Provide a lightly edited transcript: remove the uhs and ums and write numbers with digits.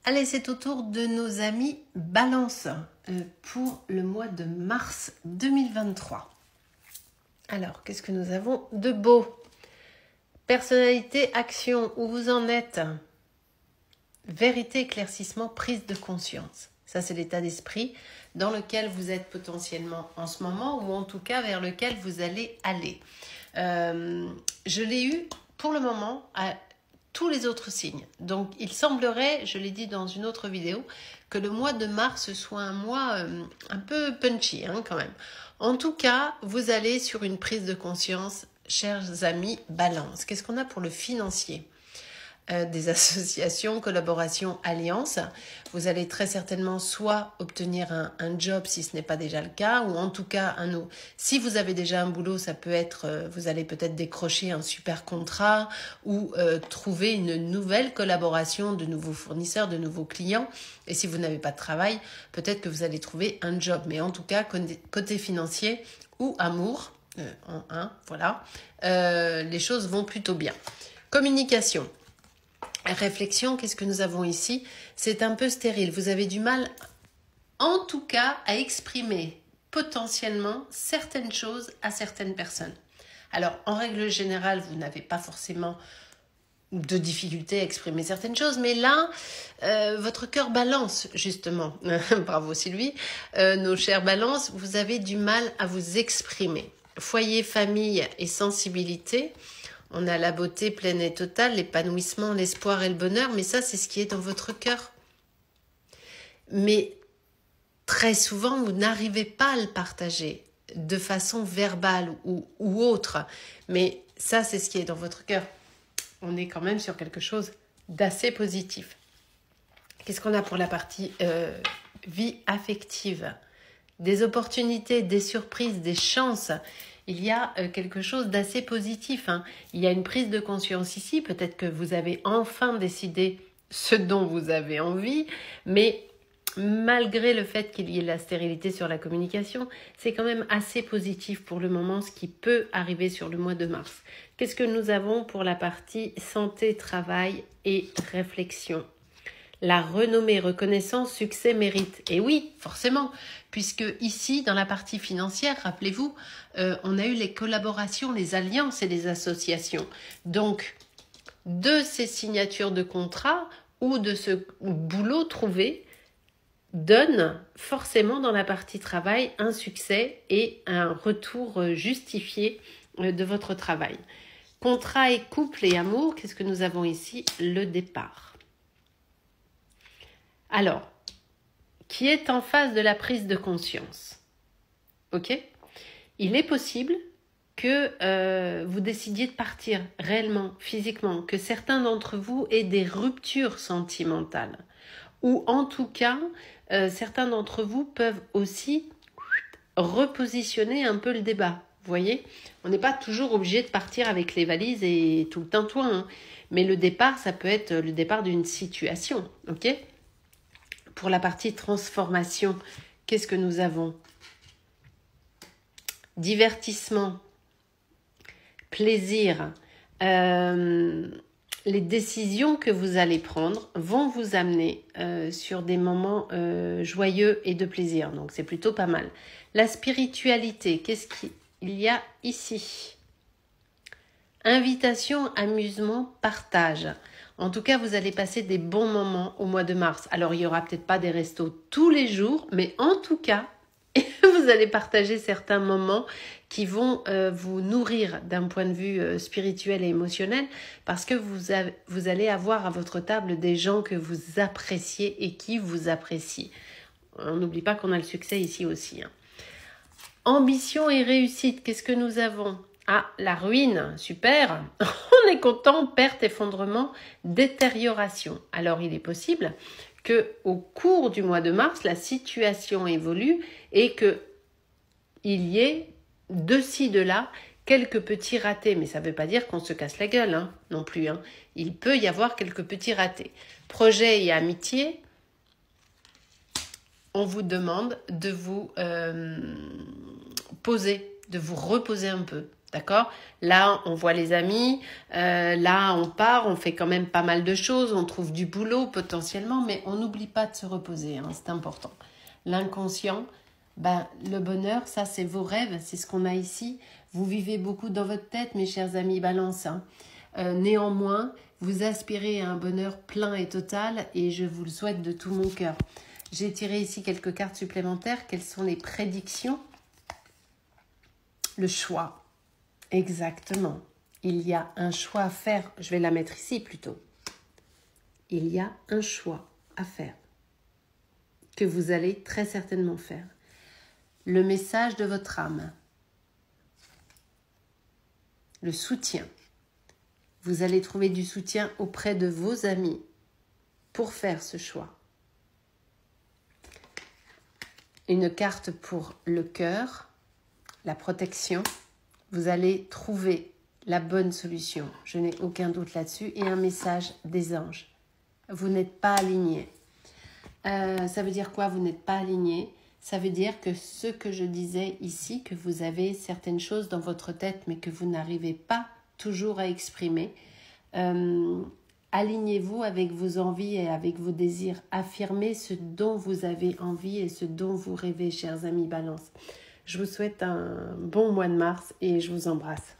Allez, c'est au tour de nos amis Balance pour le mois de mars 2023. Alors, qu'est-ce que nous avons de beau? Personnalité, action, où vous en êtes? Vérité, éclaircissement, prise de conscience. Ça, c'est l'état d'esprit dans lequel vous êtes potentiellement en ce moment ou en tout cas vers lequel vous allez aller. Je l'ai eu pour le moment à tous les autres signes. Donc, il semblerait, je l'ai dit dans une autre vidéo, que le mois de mars soit un mois un peu punchy quand même. En tout cas, vous allez sur une prise de conscience, chers amis Balance. Qu'est-ce qu'on a pour le financier ? Des associations, collaborations, alliances. Vous allez très certainement soit obtenir un job si ce n'est pas déjà le cas, ou en tout cas si vous avez déjà un boulot, ça peut être, vous allez peut-être décrocher un super contrat ou trouver une nouvelle collaboration, de nouveaux fournisseurs, de nouveaux clients. Et si vous n'avez pas de travail, peut-être que vous allez trouver un job. Mais en tout cas, côté financier ou amour, en un, voilà, les choses vont plutôt bien. Communication. Réflexion, qu'est-ce que nous avons ici? C'est un peu stérile. Vous avez du mal, en tout cas, à exprimer potentiellement certaines choses à certaines personnes. Alors, en règle générale, vous n'avez pas forcément de difficulté à exprimer certaines choses, mais là, votre cœur balance, justement. Bravo Sylvie. Nos chers balances, vous avez du mal à vous exprimer. Foyer, famille et sensibilité. On a la beauté pleine et totale, l'épanouissement, l'espoir et le bonheur, mais ça, c'est ce qui est dans votre cœur. Mais très souvent, vous n'arrivez pas à le partager de façon verbale ou autre. Mais ça, c'est ce qui est dans votre cœur. On est quand même sur quelque chose d'assez positif. Qu'est-ce qu'on a pour la partie vie affective? Des opportunités, des surprises, des chances. Il y a quelque chose d'assez positif. Il y a une prise de conscience ici. Peut-être que vous avez enfin décidé ce dont vous avez envie, mais malgré le fait qu'il y ait la stérilité sur la communication, c'est quand même assez positif pour le moment, ce qui peut arriver sur le mois de mars. Qu'est-ce que nous avons pour la partie santé, travail et réflexion? La renommée, reconnaissance, succès, mérite. Et oui, forcément, puisque ici, dans la partie financière, rappelez-vous, on a eu les collaborations, les alliances et les associations. Donc, de ces signatures de contrat ou de ce boulot trouvé, donne forcément dans la partie travail un succès et un retour justifié de votre travail. Contrat et couple et amour, qu'est-ce que nous avons ici? Le départ. Alors, qui est en phase de la prise de conscience? Ok? Il est possible que vous décidiez de partir réellement, physiquement, que certains d'entre vous aient des ruptures sentimentales. Ou en tout cas, certains d'entre vous peuvent aussi repositionner un peu le débat. Vous voyez? On n'est pas toujours obligé de partir avec les valises et tout le tintouin. Mais le départ, ça peut être le départ d'une situation. Ok? Pour la partie transformation, qu'est-ce que nous avons? Divertissement, plaisir. Les décisions que vous allez prendre vont vous amener sur des moments joyeux et de plaisir. Donc, c'est plutôt pas mal. La spiritualité, qu'est-ce qu'il y a ici? Invitation, amusement, partage. En tout cas, vous allez passer des bons moments au mois de mars. Alors, il n'y aura peut-être pas des restos tous les jours, mais en tout cas, vous allez partager certains moments qui vont vous nourrir d'un point de vue spirituel et émotionnel parce que vous allez avoir à votre table des gens que vous appréciez et qui vous apprécient. On n'oublie pas qu'on a le succès ici aussi. Ambition et réussite, qu'est-ce que nous avons? Ah, la ruine, super. On est content, perte, effondrement, détérioration. Alors, il est possible que au cours du mois de mars, la situation évolue et qu'il y ait de ci, de là, quelques petits ratés. Mais ça ne veut pas dire qu'on se casse la gueule non plus. Il peut y avoir quelques petits ratés. Projet et amitié, on vous demande de vous poser, de vous reposer un peu. D'accord? Là, on voit les amis, là, on part, on fait quand même pas mal de choses, on trouve du boulot potentiellement, mais on n'oublie pas de se reposer, hein, c'est important. L'inconscient, ben, le bonheur, ça, c'est vos rêves, c'est ce qu'on a ici. Vous vivez beaucoup dans votre tête, mes chers amis Balance, hein. Néanmoins, vous aspirez à un bonheur plein et total, et je vous le souhaite de tout mon cœur. J'ai tiré ici quelques cartes supplémentaires. Quelles sont les prédictions? Le choix. Exactement. Il y a un choix à faire. Je vais la mettre ici plutôt. Il y a un choix à faire que vous allez très certainement faire. Le message de votre âme. Le soutien. Vous allez trouver du soutien auprès de vos amis pour faire ce choix. Une carte pour le cœur, la protection. Vous allez trouver la bonne solution. Je n'ai aucun doute là-dessus. Et un message des anges. Vous n'êtes pas aligné. Ça veut dire quoi, vous n'êtes pas aligné? Ça veut dire que ce que je disais ici, que vous avez certaines choses dans votre tête, mais que vous n'arrivez pas toujours à exprimer, alignez-vous avec vos envies et avec vos désirs. Affirmez ce dont vous avez envie et ce dont vous rêvez, chers amis Balance. Je vous souhaite un bon mois de mars et je vous embrasse.